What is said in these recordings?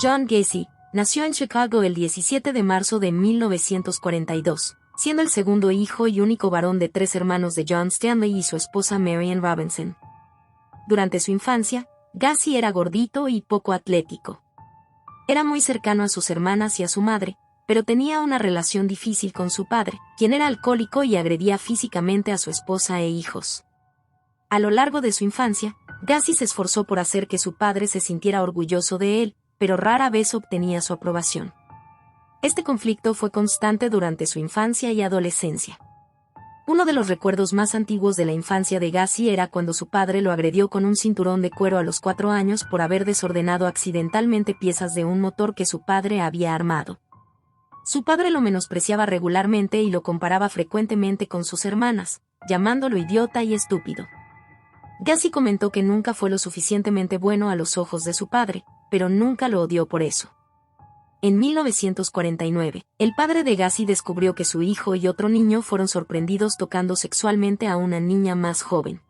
John Gacy, nació en Chicago el 17 de marzo de 1942, siendo el segundo hijo y único varón de 3 hermanos de John Stanley y su esposa Marian Robinson. Durante su infancia, Gacy era gordito y poco atlético. Era muy cercano a sus hermanas y a su madre, pero tenía una relación difícil con su padre, quien era alcohólico y agredía físicamente a su esposa e hijos. A lo largo de su infancia, Gacy se esforzó por hacer que su padre se sintiera orgulloso de él, pero rara vez obtenía su aprobación. Este conflicto fue constante durante su infancia y adolescencia. Uno de los recuerdos más antiguos de la infancia de Gacy era cuando su padre lo agredió con un cinturón de cuero a los 4 años por haber desordenado accidentalmente piezas de un motor que su padre había armado. Su padre lo menospreciaba regularmente y lo comparaba frecuentemente con sus hermanas, llamándolo idiota y estúpido. Gacy comentó que nunca fue lo suficientemente bueno a los ojos de su padre, pero nunca lo odió por eso. En 1949, el padre de Gacy descubrió que su hijo y otro niño fueron sorprendidos tocando sexualmente a una niña más joven.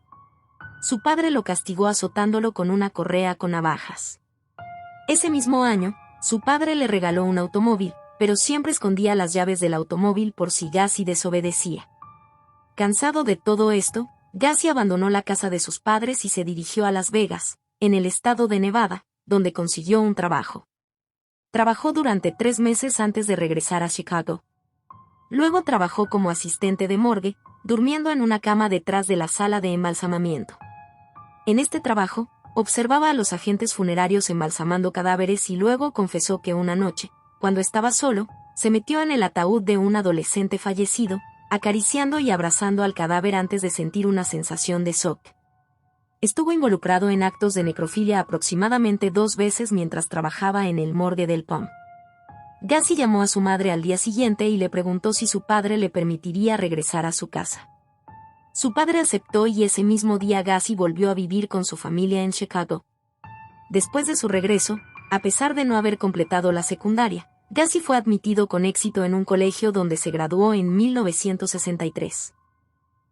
Su padre lo castigó azotándolo con una correa con navajas. Ese mismo año, su padre le regaló un automóvil, pero siempre escondía las llaves del automóvil por si Gacy desobedecía. Cansado de todo esto, Gacy abandonó la casa de sus padres y se dirigió a Las Vegas, en el estado de Nevada, donde consiguió un trabajo. Trabajó durante 3 meses antes de regresar a Chicago. Luego trabajó como asistente de morgue, durmiendo en una cama detrás de la sala de embalsamamiento. En este trabajo, observaba a los agentes funerarios embalsamando cadáveres y luego confesó que una noche, cuando estaba solo, se metió en el ataúd de un adolescente fallecido, acariciando y abrazando al cadáver antes de sentir una sensación de shock. Estuvo involucrado en actos de necrofilia aproximadamente 2 veces mientras trabajaba en el morgue del POM. Gacy llamó a su madre al día siguiente y le preguntó si su padre le permitiría regresar a su casa. Su padre aceptó y ese mismo día Gacy volvió a vivir con su familia en Chicago. Después de su regreso, a pesar de no haber completado la secundaria, Gacy fue admitido con éxito en un colegio donde se graduó en 1963.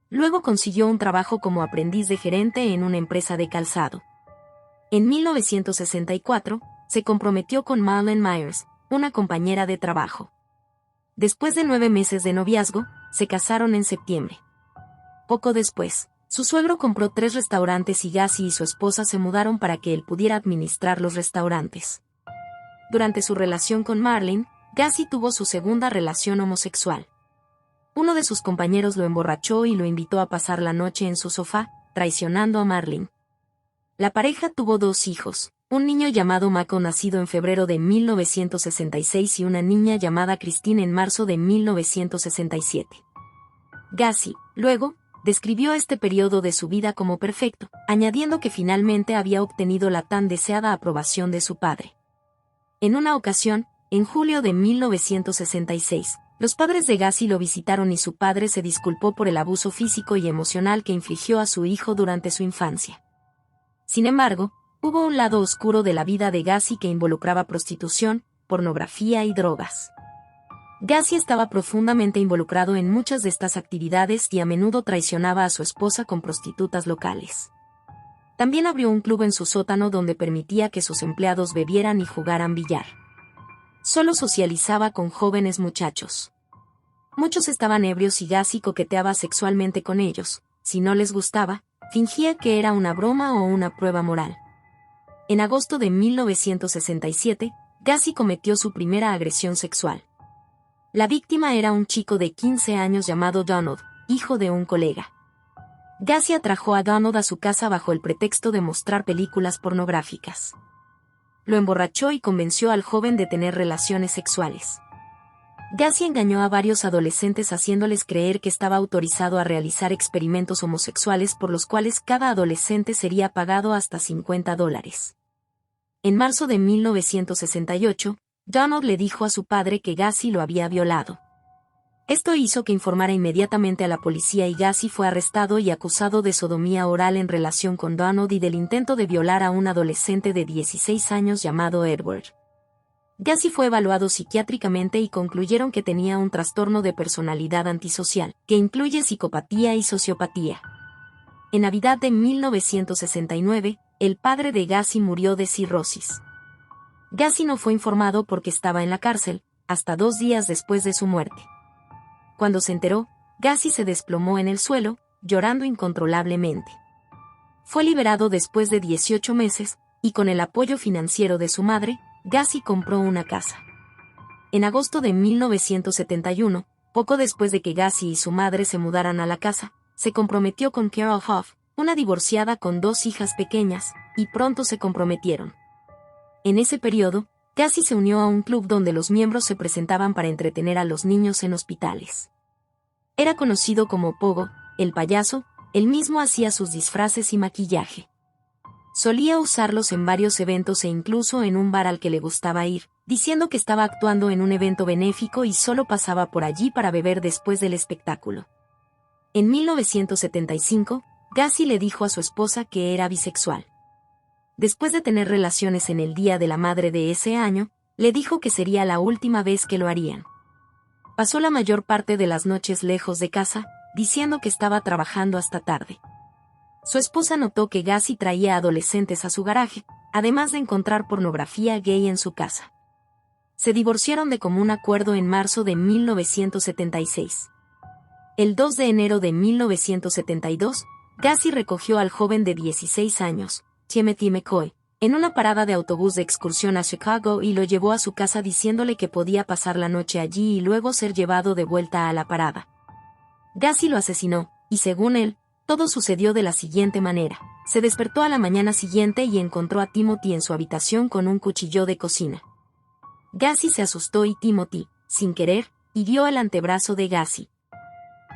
Luego consiguió un trabajo como aprendiz de gerente en una empresa de calzado. En 1964, se comprometió con Marlene Myers, una compañera de trabajo. Después de 9 meses de noviazgo, se casaron en septiembre. Poco después, su suegro compró 3 restaurantes y Gacy y su esposa se mudaron para que él pudiera administrar los restaurantes. Durante su relación con Marlene, Gacy tuvo su segunda relación homosexual. Uno de sus compañeros lo emborrachó y lo invitó a pasar la noche en su sofá, traicionando a Marlene. La pareja tuvo 2 hijos, un niño llamado Mako nacido en febrero de 1966 y una niña llamada Christine en marzo de 1967. Gacy, luego, describió este periodo de su vida como perfecto, añadiendo que finalmente había obtenido la tan deseada aprobación de su padre. En una ocasión, en julio de 1966, los padres de Gacy lo visitaron y su padre se disculpó por el abuso físico y emocional que infligió a su hijo durante su infancia. Sin embargo, hubo un lado oscuro de la vida de Gacy que involucraba prostitución, pornografía y drogas. Gacy estaba profundamente involucrado en muchas de estas actividades y a menudo traicionaba a su esposa con prostitutas locales. También abrió un club en su sótano donde permitía que sus empleados bebieran y jugaran billar. Solo socializaba con jóvenes muchachos. Muchos estaban ebrios y Gacy coqueteaba sexualmente con ellos. Si no les gustaba, fingía que era una broma o una prueba moral. En agosto de 1967, Gacy cometió su primera agresión sexual. La víctima era un chico de 15 años llamado Donald, hijo de un colega. Gacy atrajo a Donald a su casa bajo el pretexto de mostrar películas pornográficas. Lo emborrachó y convenció al joven de tener relaciones sexuales. Gacy engañó a varios adolescentes haciéndoles creer que estaba autorizado a realizar experimentos homosexuales por los cuales cada adolescente sería pagado hasta $50. En marzo de 1968, Donald le dijo a su padre que Gacy lo había violado. Esto hizo que informara inmediatamente a la policía y Gacy fue arrestado y acusado de sodomía oral en relación con Donald y del intento de violar a un adolescente de 16 años llamado Edward. Gacy fue evaluado psiquiátricamente y concluyeron que tenía un trastorno de personalidad antisocial, que incluye psicopatía y sociopatía. En Navidad de 1969, el padre de Gacy murió de cirrosis. Gacy no fue informado porque estaba en la cárcel, hasta 2 días después de su muerte. Cuando se enteró, Gacy se desplomó en el suelo, llorando incontrolablemente. Fue liberado después de 18 meses, y con el apoyo financiero de su madre, Gacy compró una casa. En agosto de 1971, poco después de que Gacy y su madre se mudaran a la casa, se comprometió con Carol Hoff, una divorciada con 2 hijas pequeñas, y pronto se comprometieron. En ese periodo, Gacy se unió a un club donde los miembros se presentaban para entretener a los niños en hospitales. Era conocido como Pogo, el payaso, él mismo hacía sus disfraces y maquillaje. Solía usarlos en varios eventos e incluso en un bar al que le gustaba ir, diciendo que estaba actuando en un evento benéfico y solo pasaba por allí para beber después del espectáculo. En 1975, Gacy le dijo a su esposa que era bisexual. Después de tener relaciones en el Día de la Madre de ese año, le dijo que sería la última vez que lo harían. Pasó la mayor parte de las noches lejos de casa, diciendo que estaba trabajando hasta tarde. Su esposa notó que Gacy traía adolescentes a su garaje, además de encontrar pornografía gay en su casa. Se divorciaron de común acuerdo en marzo de 1976. El 2 de enero de 1972, Gacy recogió al joven de 16 años, Timothy McCoy, en una parada de autobús de excursión a Chicago y lo llevó a su casa diciéndole que podía pasar la noche allí y luego ser llevado de vuelta a la parada. Gacy lo asesinó, y según él, todo sucedió de la siguiente manera. Se despertó a la mañana siguiente y encontró a Timothy en su habitación con un cuchillo de cocina. Gacy se asustó y Timothy, sin querer, hirió el antebrazo de Gacy.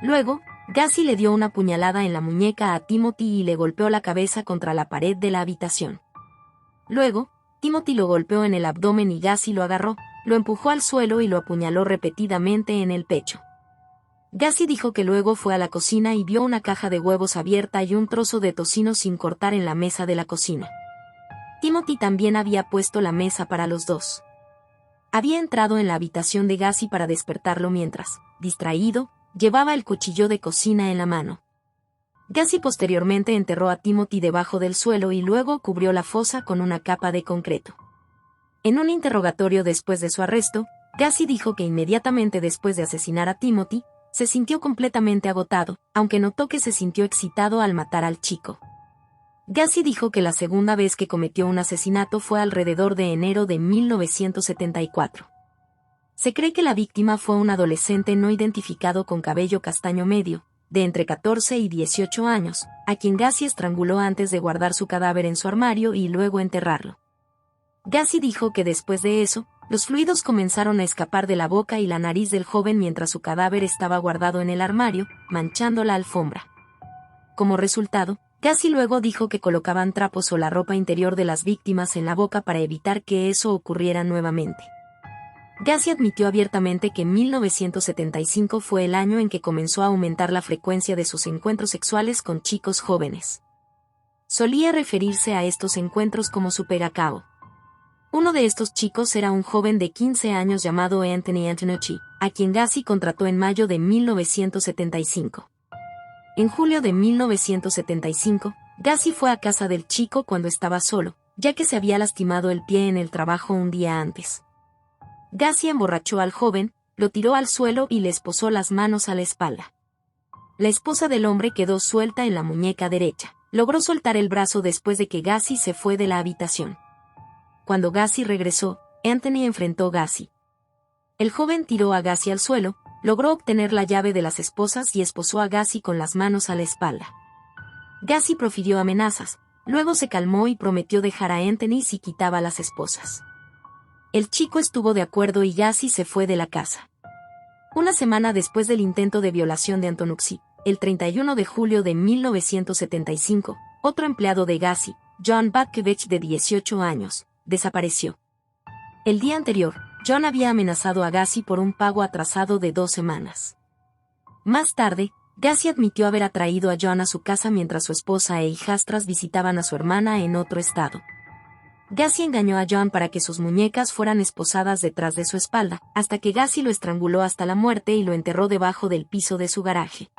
Luego, Gacy le dio una puñalada en la muñeca a Timothy y le golpeó la cabeza contra la pared de la habitación. Luego, Timothy lo golpeó en el abdomen y Gacy lo agarró, lo empujó al suelo y lo apuñaló repetidamente en el pecho. Gacy dijo que luego fue a la cocina y vio una caja de huevos abierta y un trozo de tocino sin cortar en la mesa de la cocina. Timothy también había puesto la mesa para los dos. Había entrado en la habitación de Gacy para despertarlo mientras, distraído, llevaba el cuchillo de cocina en la mano. Gacy posteriormente enterró a Timothy debajo del suelo y luego cubrió la fosa con una capa de concreto. En un interrogatorio después de su arresto, Gacy dijo que inmediatamente después de asesinar a Timothy, se sintió completamente agotado, aunque notó que se sintió excitado al matar al chico. Gacy dijo que la segunda vez que cometió un asesinato fue alrededor de enero de 1974. Se cree que la víctima fue un adolescente no identificado con cabello castaño medio, de entre 14 y 18 años, a quien Gacy estranguló antes de guardar su cadáver en su armario y luego enterrarlo. Gacy dijo que después de eso, los fluidos comenzaron a escapar de la boca y la nariz del joven mientras su cadáver estaba guardado en el armario, manchando la alfombra. Como resultado, Gacy luego dijo que colocaban trapos o la ropa interior de las víctimas en la boca para evitar que eso ocurriera nuevamente. Gacy admitió abiertamente que 1975 fue el año en que comenzó a aumentar la frecuencia de sus encuentros sexuales con chicos jóvenes. Solía referirse a estos encuentros como su pegacao. Uno de estos chicos era un joven de 15 años llamado Anthony Antonucci, a quien Gacy contrató en mayo de 1975. En julio de 1975, Gacy fue a casa del chico cuando estaba solo, ya que se había lastimado el pie en el trabajo un día antes. Gacy emborrachó al joven, lo tiró al suelo y le esposó las manos a la espalda. La esposa del hombre quedó suelta en la muñeca derecha. Logró soltar el brazo después de que Gacy se fue de la habitación. Cuando Gacy regresó, Anthony enfrentó a Gacy. El joven tiró a Gacy al suelo, logró obtener la llave de las esposas y esposó a Gacy con las manos a la espalda. Gacy profirió amenazas, luego se calmó y prometió dejar a Anthony si quitaba las esposas. El chico estuvo de acuerdo y Gacy se fue de la casa. Una semana después del intento de violación de Antonucci, el 31 de julio de 1975, otro empleado de Gacy, John Batkovich de 18 años, desapareció. El día anterior, John había amenazado a Gacy por un pago atrasado de 2 semanas. Más tarde, Gacy admitió haber atraído a John a su casa mientras su esposa e hijastras visitaban a su hermana en otro estado. Gacy engañó a John para que sus muñecas fueran esposadas detrás de su espalda, hasta que Gacy lo estranguló hasta la muerte y lo enterró debajo del piso de su garaje.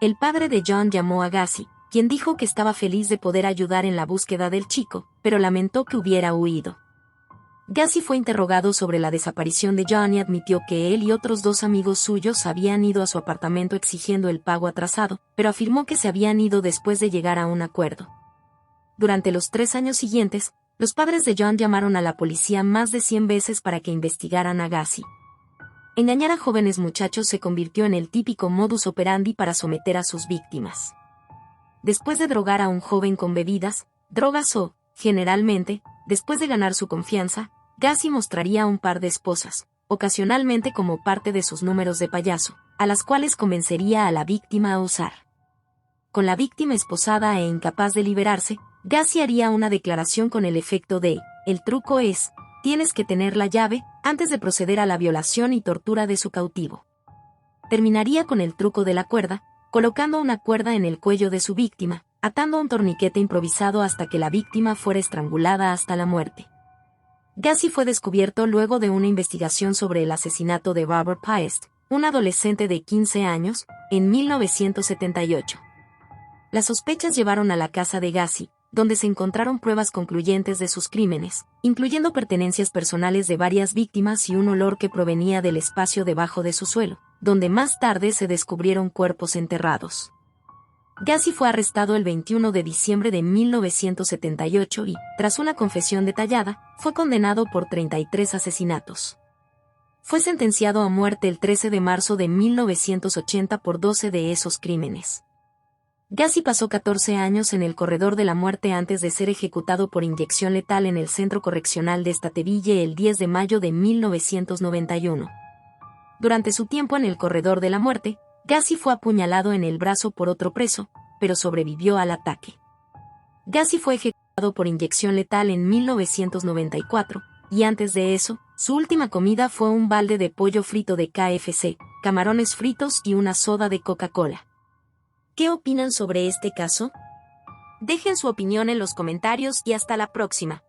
El padre de John llamó a Gacy, quien dijo que estaba feliz de poder ayudar en la búsqueda del chico, pero lamentó que hubiera huido. Gacy fue interrogado sobre la desaparición de John y admitió que él y otros 2 amigos suyos habían ido a su apartamento exigiendo el pago atrasado, pero afirmó que se habían ido después de llegar a un acuerdo. Durante los 3 años siguientes, los padres de John llamaron a la policía más de 100 veces para que investigaran a Gacy. Engañar a jóvenes muchachos se convirtió en el típico modus operandi para someter a sus víctimas. Después de drogar a un joven con bebidas, drogas o, generalmente, después de ganar su confianza, Gacy mostraría a un par de esposas, ocasionalmente como parte de sus números de payaso, a las cuales convencería a la víctima a usar. Con la víctima esposada e incapaz de liberarse, Gacy haría una declaración con el efecto de: el truco es, tienes que tener la llave, antes de proceder a la violación y tortura de su cautivo. Terminaría con el truco de la cuerda, colocando una cuerda en el cuello de su víctima, atando un torniquete improvisado hasta que la víctima fuera estrangulada hasta la muerte. Gacy fue descubierto luego de una investigación sobre el asesinato de Robert Piest, un adolescente de 15 años, en 1978. Las sospechas llevaron a la casa de Gacy, donde se encontraron pruebas concluyentes de sus crímenes, incluyendo pertenencias personales de varias víctimas y un olor que provenía del espacio debajo de su suelo, donde más tarde se descubrieron cuerpos enterrados. Gacy fue arrestado el 21 de diciembre de 1978 y, tras una confesión detallada, fue condenado por 33 asesinatos. Fue sentenciado a muerte el 13 de marzo de 1980 por 12 de esos crímenes. Gacy pasó 14 años en el corredor de la muerte antes de ser ejecutado por inyección letal en el Centro Correccional de Stateville el 10 de mayo de 1991. Durante su tiempo en el corredor de la muerte, Gacy fue apuñalado en el brazo por otro preso, pero sobrevivió al ataque. Gacy fue ejecutado por inyección letal en 1994, y antes de eso, su última comida fue un balde de pollo frito de KFC, camarones fritos y una soda de Coca-Cola. ¿Qué opinan sobre este caso? Dejen su opinión en los comentarios y hasta la próxima.